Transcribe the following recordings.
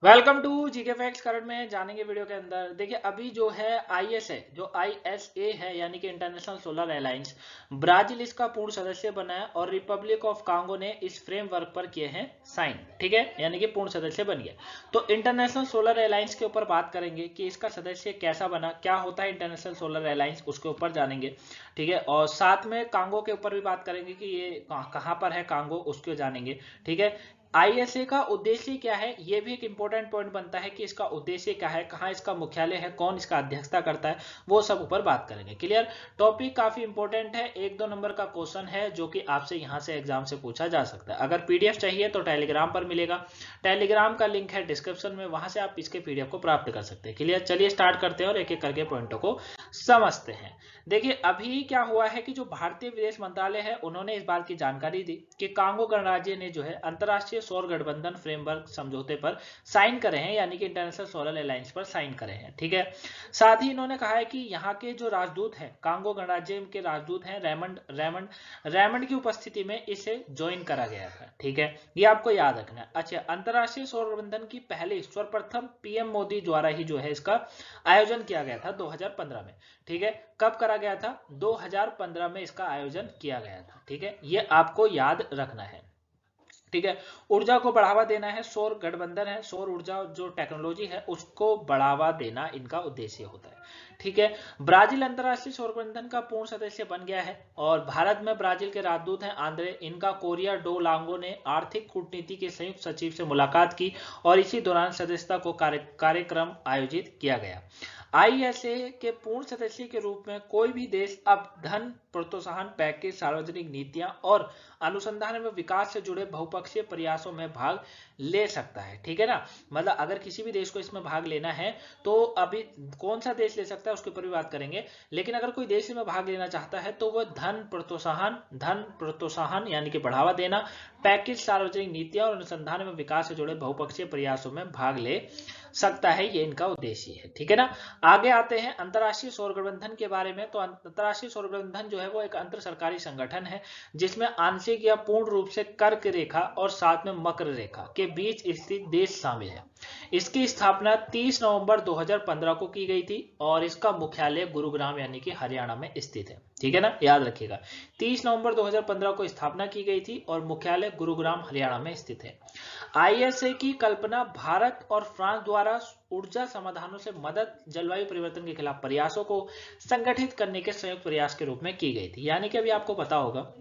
Welcome to GK facts. Current में जानेंगे video के अंदर। देखिए अभी जो है आईएसए जो आईएसए है यानी कि इंटरनेशनल सोलर अलायंस, ब्राजील इसका पूर्ण सदस्य बना है और रिपब्लिक ऑफ कांगो ने इस फ्रेमवर्क पर किए हैं साइन। ठीक है, यानी कि पूर्ण सदस्य बन गया। तो इंटरनेशनल सोलर अलायंस के ऊपर बात करेंगे कि इसका सदस्य कैसा बना, क्या होता है इंटरनेशनल सोलर अलायंस, उसके ऊपर जानेंगे। ठीक है, और साथ में कांगो के ऊपर भी बात करेंगे कि ये कहाँ पर है कांगो, उसको जानेंगे। ठीक है, आईएसए का उद्देश्य क्या है, ये भी एक इंपॉर्टेंट पॉइंट बनता है कि इसका उद्देश्य क्या है, कहाँ इसका मुख्यालय है, कौन इसका अध्यक्षता करता है, वो सब ऊपर बात करेंगे। क्लियर। टॉपिक काफी इंपॉर्टेंट है, 1-2 नंबर का क्वेश्चन है जो कि आपसे यहाँ से एग्जाम से पूछा जा सकता है। अगर पीडीएफ चाहिए तो टेलीग्राम पर मिलेगा, टेलीग्राम का लिंक है डिस्क्रिप्शन में, वहां से आप इसके पीडीएफ को प्राप्त कर सकते हैं। क्लियर, चलिए स्टार्ट करते हैं और एक एक करके पॉइंटों को समझते हैं। देखिए अभी क्या हुआ है कि जो भारतीय विदेश मंत्रालय है उन्होंने इस बात की जानकारी दी कि कांगो गणराज्य ने जो है अंतरराष्ट्रीय सौर गठबंधन फ्रेमवर्क समझौते पर साइन करे हैं, यानी कि इंटरनेशनल सोलर अलायंस पर साइन करे हैं। ठीक है, साथ ही इन्होंने कहा है कि यहाँ के जो राजदूत हैं, कांगो गणराज्य के राजदूत हैं रेमंड रेमंड रेमंड की उपस्थिति में इसे ज्वाइन करा गया था। ठीक है, ये आपको याद रखना है। अच्छा, अंतरराष्ट्रीय सौर गठबंधन की पहले सर्वप्रथम पीएम मोदी द्वारा ही जो है इसका आयोजन किया गया था 2015 में। ठीक है, कब करा गया था? 2015 में इसका आयोजन किया गया था। ठीक है, ये आपको याद रखना है। ठीक है, ऊर्जा को बढ़ावा देना है, सौर गठबंधन है, सौर ऊर्जा जो टेक्नोलॉजी है उसको बढ़ावा देना इनका उद्देश्य होता है। ठीक है, ब्राजील अंतरराष्ट्रीय सौर गठबंधन का पूर्ण सदस्य बन गया है और भारत में ब्राजील के राजदूत हैं आंद्रे, इनका कोरिया डो लांगो ने आर्थिक कूटनीति के संयुक्त सचिव से मुलाकात की और इसी दौरान सदस्यता को कार्यक्रम आयोजित किया गया। आईएसए के पूर्ण सदस्य के रूप में कोई भी देश अब धन प्रोत्साहन पैकेज, सार्वजनिक नीतियां और अनुसंधान में विकास से जुड़े बहुपक्षीय प्रयासों में भाग ले सकता है। ठीक है ना, मतलब अगर किसी भी देश को इसमें भाग लेना है तो अभी कौन सा देश ले सकता है उसके ऊपर भी बात करेंगे, लेकिन अगर कोई देश में भाग लेना चाहता है तो वह धन प्रोत्साहन यानी कि बढ़ावा देना, पैकेज, सार्वजनिक नीतियां और अनुसंधान में विकास से जुड़े बहुपक्षीय प्रयासों में भाग ले सकता है, ये इनका उद्देश्य है। ठीक है ना, आगे आते हैं अंतरराष्ट्रीय सौर गठबंधन के बारे में। तो अंतरराष्ट्रीय सौर गठबंधन जो है वो एक अंतर सरकारी संगठन है जिसमें आंशिक या पूर्ण रूप से कर्क रेखा और साथ में मकर रेखा के बीच स्थित देश शामिल है। इसकी स्थापना 30 नवंबर 2015 को की गई थी और इसका मुख्यालय गुरुग्राम यानी कि हरियाणा में स्थित है। ठीक है ना, याद रखिएगा 30 नवंबर 2015 को स्थापना की गई थी और मुख्यालय गुरुग्राम हरियाणा में स्थित है। आईएसए की कल्पना भारत और फ्रांस द्वारा ऊर्जा समाधानों से मदद, जलवायु परिवर्तन के खिलाफ प्रयासों को संगठित करने के संयुक्त प्रयास के रूप में की गई थी। यानी कि अभी आपको पता होगा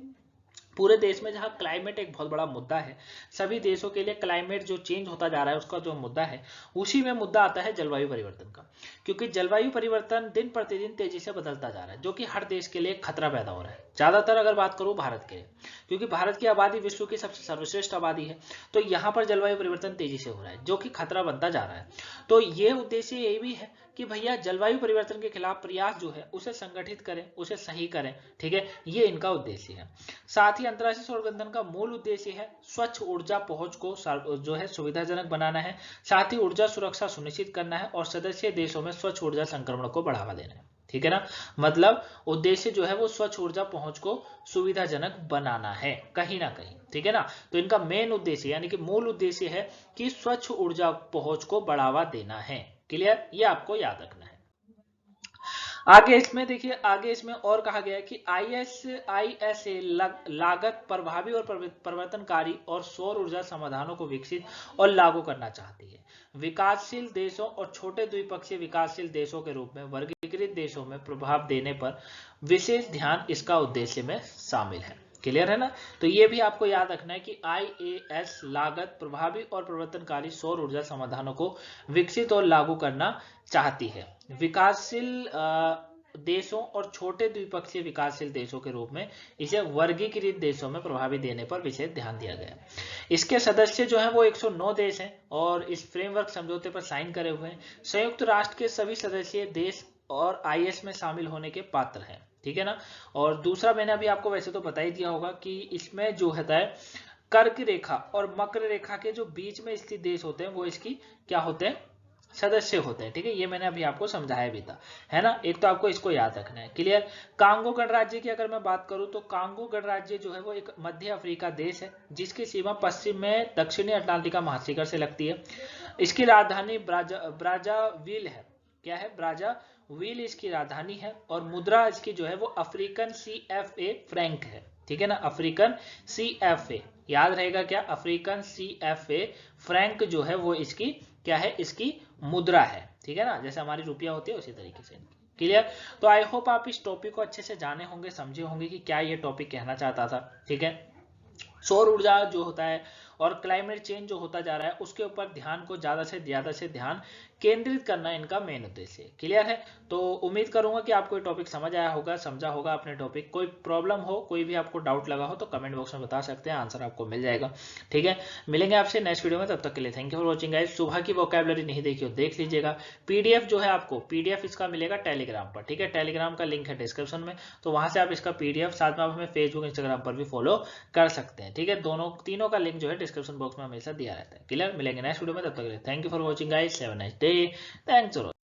पूरे देश में जहां क्लाइमेट एक बहुत बड़ा मुद्दा है, सभी देशों के लिए क्लाइमेट जो चेंज होता जा रहा है उसका जो मुद्दा है, उसी में मुद्दा आता है जलवायु परिवर्तन का। क्योंकि जलवायु परिवर्तन दिन प्रतिदिन तेजी से बदलता जा रहा है जो कि हर देश के लिए खतरा पैदा हो रहा है। ज्यादातर अगर बात करूं भारत के लिए, क्योंकि भारत की आबादी विश्व की सबसे सर्वश्रेष्ठ आबादी है, तो यहाँ पर जलवायु परिवर्तन तेजी से हो रहा है जो कि खतरा बनता जा रहा है। तो ये उद्देश्य यही भी है कि भैया जलवायु परिवर्तन के खिलाफ प्रयास जो है उसे संगठित करें, उसे सही करें। ठीक है, ये इनका उद्देश्य है। साथ ही अंतरराष्ट्रीय सौर गठबंधन का मूल उद्देश्य है स्वच्छ ऊर्जा पहुंच को जो है सुविधाजनक बनाना है, साथ ही ऊर्जा सुरक्षा सुनिश्चित करना है और सदस्य देशों में स्वच्छ ऊर्जा संक्रमण को बढ़ावा देना है। ठीक है ना, मतलब उद्देश्य जो है वो स्वच्छ ऊर्जा पहुंच को सुविधाजनक बनाना है कहीं ना कहीं। ठीक है ना, तो इनका मेन उद्देश्य यानी कि मूल उद्देश्य है कि स्वच्छ ऊर्जा पहुंच को बढ़ावा देना है। क्लियर, ये आपको याद रखना है। आगे इसमें देखिए, आगे इसमें और कहा गया है कि आईएसए लागत प्रभावी और परिवर्तनकारी और सौर ऊर्जा समाधानों को विकसित और लागू करना चाहती है। विकासशील देशों और छोटे द्विपक्षीय विकासशील देशों के रूप में वर्गीकृत देशों में प्रभाव देने पर विशेष ध्यान इसका उद्देश्य में शामिल है। क्लियर है ना, तो ये भी आपको याद रखना है कि आईएएस लागत प्रभावी और परिवर्तनकारी सौर ऊर्जा समाधानों को विकसित और लागू करना चाहती है। विकासशील देशों और छोटे द्विपक्षीय विकासशील देशों के रूप में इसे वर्गीकृत देशों में प्रभावी देने पर विशेष ध्यान दिया गया। इसके सदस्य जो हैं वो 109 देश हैं और इस फ्रेमवर्क समझौते पर साइन करे हुए हैं। संयुक्त राष्ट्र के सभी सदस्य देश और आईएस में शामिल होने के पात्र हैं। ठीक है ना, और दूसरा मैंने अभी आपको वैसे तो बता ही दिया होगा कि इसमें जो होता है कर्क रेखा और मकर रेखा के जो बीच में स्थित देश होते हैं वो इसकी क्या होते हैं, सदस्य होते हैं। ठीक है, ये मैंने अभी आपको समझाया भी था, है ना, एक तो आपको इसको याद रखना है। क्लियर। कांगो गणराज्य की अगर मैं बात करूं तो कांगो गणराज्य जो है वो एक मध्य अफ्रीका देश है जिसकी सीमा पश्चिम में दक्षिणी अटलांटिका महासागर से लगती है। इसकी राजधानी ब्राज़ाविल है। क्या है? ब्राज़ाविल इसकी राजधानी है। और मुद्रा इसकी जो है वो अफ्रीकन CFA फ्रैंक है। ठीक है ना, अफ्रीकन CFA, याद रहेगा क्या? अफ्रीकन CFA फ्रैंक जो है वो इसकी क्या है? इसकी मुद्रा है। ठीक है ना, जैसे हमारी रुपया होती है उसी तरीके से। क्लियर? तो आई होप आप इस टॉपिक को अच्छे से जाने होंगे, समझे होंगे कि क्या ये टॉपिक कहना चाहता था। ठीक है, सौर ऊर्जा जो होता है और क्लाइमेट चेंज जो होता जा रहा है उसके ऊपर ध्यान को ज्यादा से ध्यान केंद्रित करना इनका मेन उद्देश्य है। क्लियर है? तो उम्मीद करूंगा कि आपको ये टॉपिक समझ आया होगा, समझा होगा अपने टॉपिक। कोई प्रॉब्लम हो, कोई भी आपको डाउट लगा हो तो कमेंट बॉक्स में बता सकते हैं, आंसर आपको मिल जाएगा। ठीक है, मिलेंगे आपसे नेक्स्ट वीडियो में, तब तक के लिए thank you for watching guys. सुबह की वोकैबुलरी नहीं देखी हो देख लीजिएगा। PDF जो है आपको PDF इसका मिलेगा टेलीग्राम पर। ठीक है, टेलीग्राम का लिंक है डिस्क्रिप्शन में, तो वहां से आप इसका PDF, साथ में आप हमें फेसबुक इंस्टाग्राम पर भी फॉलो कर सकते हैं। ठीक है, तीनों का लिंक जो है डिस्क्रिप्शन बॉक्स में हमेशा दिया रहता है। क्लियर? मिलेंगे नेक्स्ट वीडियो में, तब तक के लिए thank you for watching guys, have a nice day, thanks for watching.